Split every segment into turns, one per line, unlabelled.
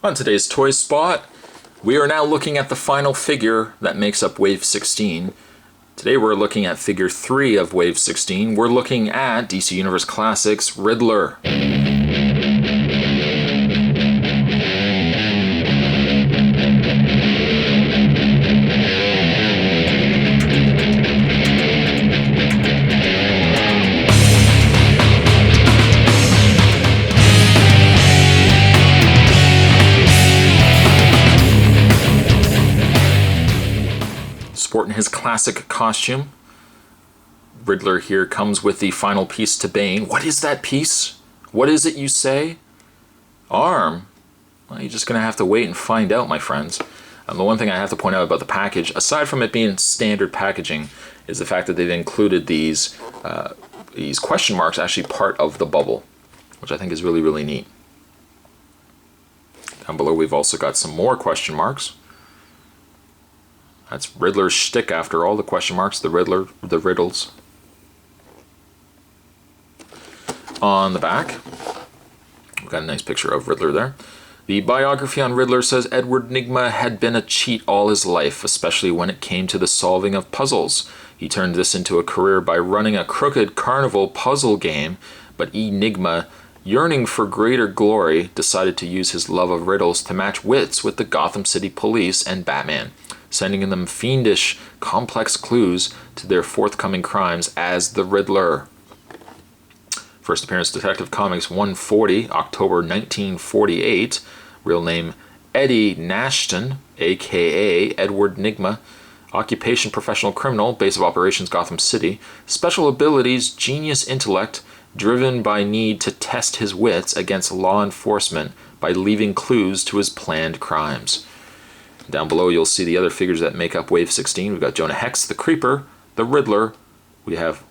On today's Toy Spot, we are now looking at the final figure that makes up Wave 16. Today we're looking at figure 3 of Wave 16. We're looking at DC Universe Classics Riddler. Sporting his classic costume. Riddler here comes with the final piece to Bane. What is that piece? What is it, you say? Arm? Well, you're just going to have to wait and find out, my friends. The one thing I have to point out about the package, aside from it being standard packaging, is the fact that they've included these question marks actually part of the bubble, which I think is really, really neat. Down below we've also got some more question marks. That's Riddler's shtick after all, the question marks, the Riddler, the riddles. On the back, we've got a nice picture of Riddler there. The biography on Riddler says Edward Nygma had been a cheat all his life, especially when it came to the solving of puzzles. He turned this into a career by running a crooked carnival puzzle game, but Nygma, yearning for greater glory, decided to use his love of riddles to match wits with the Gotham City Police and Batman, sending them fiendish, complex clues to their forthcoming crimes as the Riddler. First appearance, Detective Comics 140, October 1948. Real name, Eddie Nashton, a.k.a. Edward Nygma. Occupation, professional criminal. Base of operations, Gotham City. Special abilities, genius intellect, driven by need to test his wits against law enforcement by leaving clues to his planned crimes. Down below you'll see the other figures that make up Wave 16. We've got Jonah Hex, the Creeper, the Riddler. We have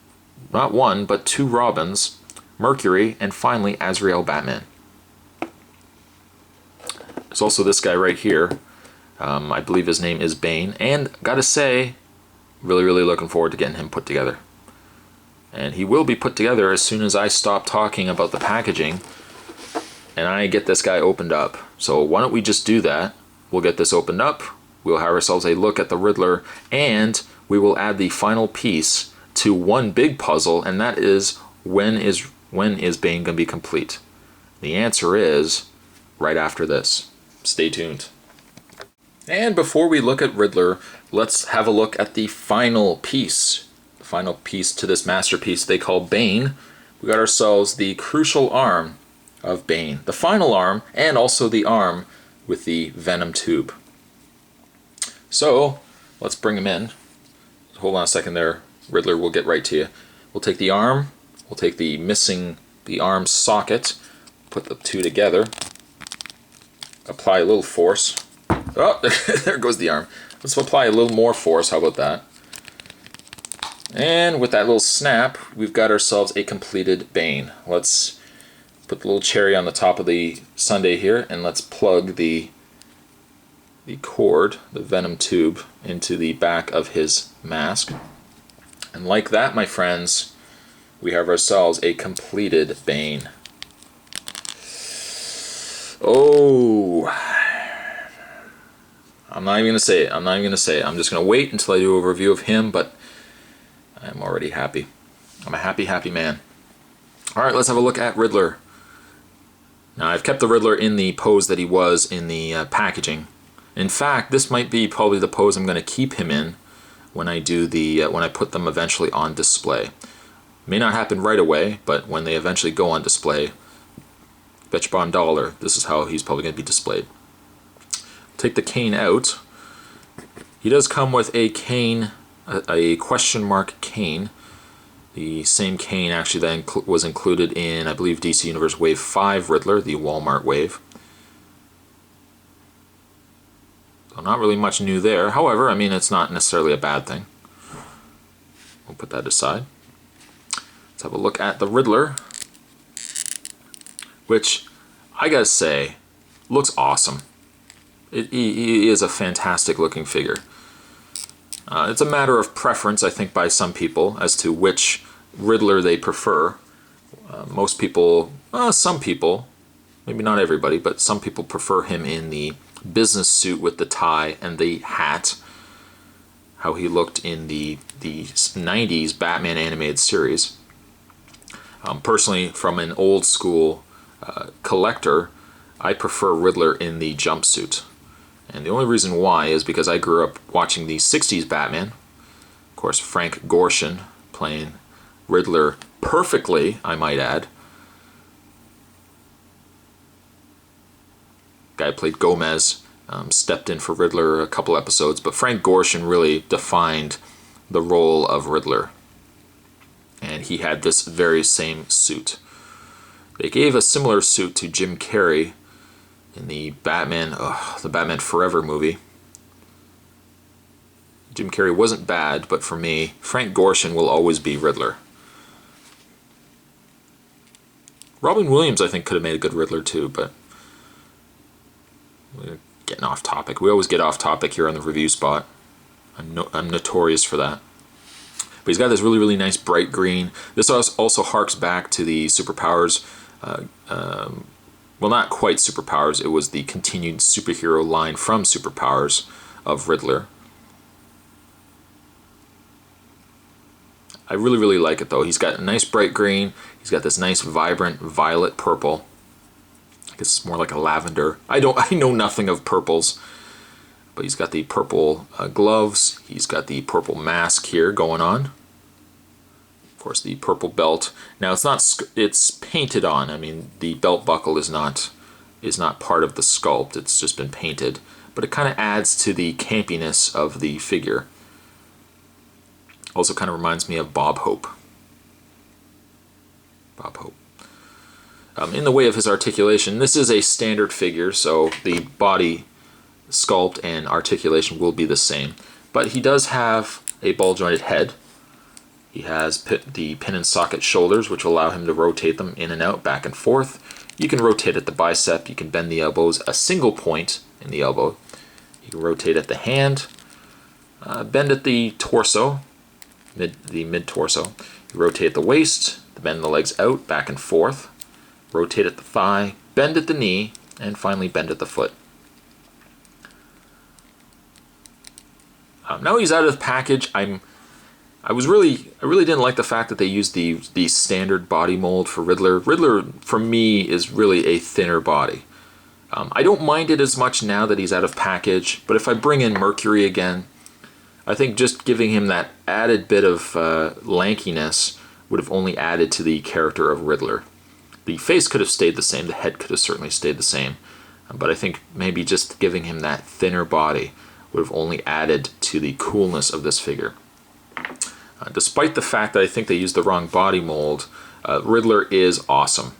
not one, but two Robins, Mercury, and finally Azrael Batman. There's also this guy right here. I believe his name is Bane. And gotta say, really, really looking forward to getting him put together. And he will be put together as soon as I stop talking about the packaging and I get this guy opened up. So why don't we just do that? We'll get this opened up, we'll have ourselves a look at the Riddler, and we will add the final piece to one big puzzle, and that is when is Bane going to be complete? The answer is right after this. Stay tuned. And before we look at Riddler, let's have a look at the final piece. The final piece to this masterpiece they call Bane. We got ourselves the Crucial Arm of Bane. The final arm, and also the arm with the venom tube. So let's bring him in. Hold on a second there, Riddler, we'll get right to you. We'll take the arm, we'll take the arm socket, put the two together, apply a little force. Oh, there goes the arm. Let's apply a little more force, how about that? And with that little snap, we've got ourselves a completed Bane. Let's put the little cherry on the top of the sundae here, and let's plug the cord, the venom tube, into the back of his mask. And like that, my friends, we have ourselves a completed Bane. Oh, I'm not even going to say it. I'm just going to wait until I do a review of him, but I'm already happy. I'm a happy, happy man. All right, let's have a look at Riddler. Now, I've kept the Riddler in the pose that he was in the packaging. In fact, this might be probably the pose I'm going to keep him in when I do when I put them eventually on display. May not happen right away, but when they eventually go on display, bet your bottom dollar, this is how he's probably going to be displayed. Take the cane out. He does come with a cane, a question mark cane. The same cane actually that was included in, I believe, DC Universe Wave 5 Riddler, the Walmart wave. So not really much new there. However, I mean, it's not necessarily a bad thing. We'll put that aside. Let's have a look at the Riddler, which, I gotta say, looks awesome. He is a fantastic looking figure. It's a matter of preference, I think, by some people as to which Riddler they prefer. Most people, some people, maybe not everybody, but some people prefer him in the business suit with the tie and the hat, how he looked in the 90s Batman animated series. Personally, from an old school collector, I prefer Riddler in the jumpsuit. And the only reason why is because I grew up watching the 60s Batman. Of course, Frank Gorshin playing Riddler perfectly, I might add. Guy played Gomez, stepped in for Riddler a couple episodes, but Frank Gorshin really defined the role of Riddler. And he had this very same suit. They gave a similar suit to Jim Carrey in the Batman Forever movie. Jim Carrey wasn't bad, but for me, Frank Gorshin will always be Riddler. Robin Williams, I think, could have made a good Riddler too, but we're getting off topic. We always get off topic here on the review spot. I'm notorious for that. But he's got this really, really nice bright green. This also harks back to the Superpowers. Well, not quite Superpowers. It was the continued superhero line from Superpowers of Riddler. I really, really like it, though. He's got a nice bright green. He's got this nice vibrant violet purple. I guess it's more like a lavender. I know nothing of purples. But he's got the purple gloves. He's got the purple mask here going on. Of course, the purple belt. Now it's painted on. I mean, the belt buckle is not part of the sculpt. It's just been painted, but it kind of adds to the campiness of the figure. Also, kind of reminds me of Bob Hope. Bob Hope. In the way of his articulation, this is a standard figure, so the body sculpt and articulation will be the same. But he does have a ball-jointed head. He has the pin and socket shoulders, which allow him to rotate them in and out, back and forth. You can rotate at the bicep, you can bend the elbows, a single point in the elbow. You can rotate at the hand, bend at the torso, the mid-torso. You rotate at the waist, bend the legs out, back and forth. Rotate at the thigh, bend at the knee, and finally bend at the foot. Now he's out of the package. I really didn't like the fact that they used the standard body mold for Riddler. Riddler, for me, is really a thinner body. I don't mind it as much now that he's out of package, but if I bring in Mercury again, I think just giving him that added bit of lankiness would have only added to the character of Riddler. The face could have stayed the same, the head could have certainly stayed the same, but I think maybe just giving him that thinner body would have only added to the coolness of this figure. Despite the fact that I think they used the wrong body mold, Riddler is awesome.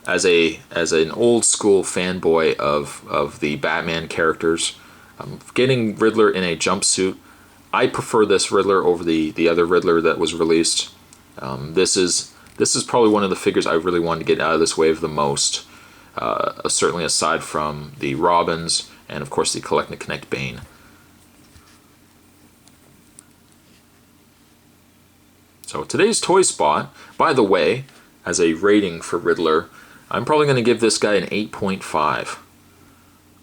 As an old school fanboy of the Batman characters, getting Riddler in a jumpsuit, I prefer this Riddler over the other Riddler that was released. This is probably one of the figures I really wanted to get out of this wave the most, certainly aside from the Robins and of course the Collect and Connect Bane. So today's toy spot, by the way, as a rating for Riddler, I'm probably going to give this guy an 8.5.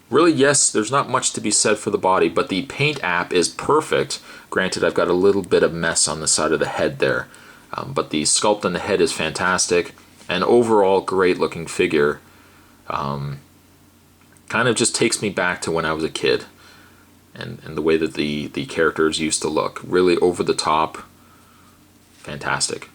Really, yes, there's not much to be said for the body, but the paint app is perfect. Granted, I've got a little bit of mess on the side of the head there, but the sculpt on the head is fantastic, and overall great looking figure. Kind of just takes me back to when I was a kid, and the way that the characters used to look. Really over the top. Fantastic.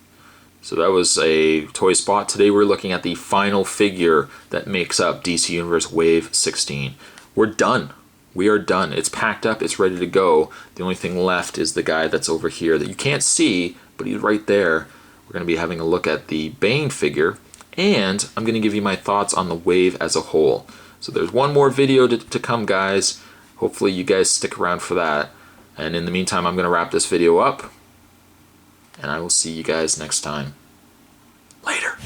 So that was a toy spot. Today we're looking at the final figure that makes up DC Universe Wave 16. We're done. We are done. It's packed up. It's ready to go. The only thing left is the guy that's over here that you can't see, but he's right there. We're going to be having a look at the Bane figure, and I'm going to give you my thoughts on the wave as a whole. So there's one more video to come, guys. Hopefully you guys stick around for that. And in the meantime, I'm going to wrap this video up, and I will see you guys next time. Later.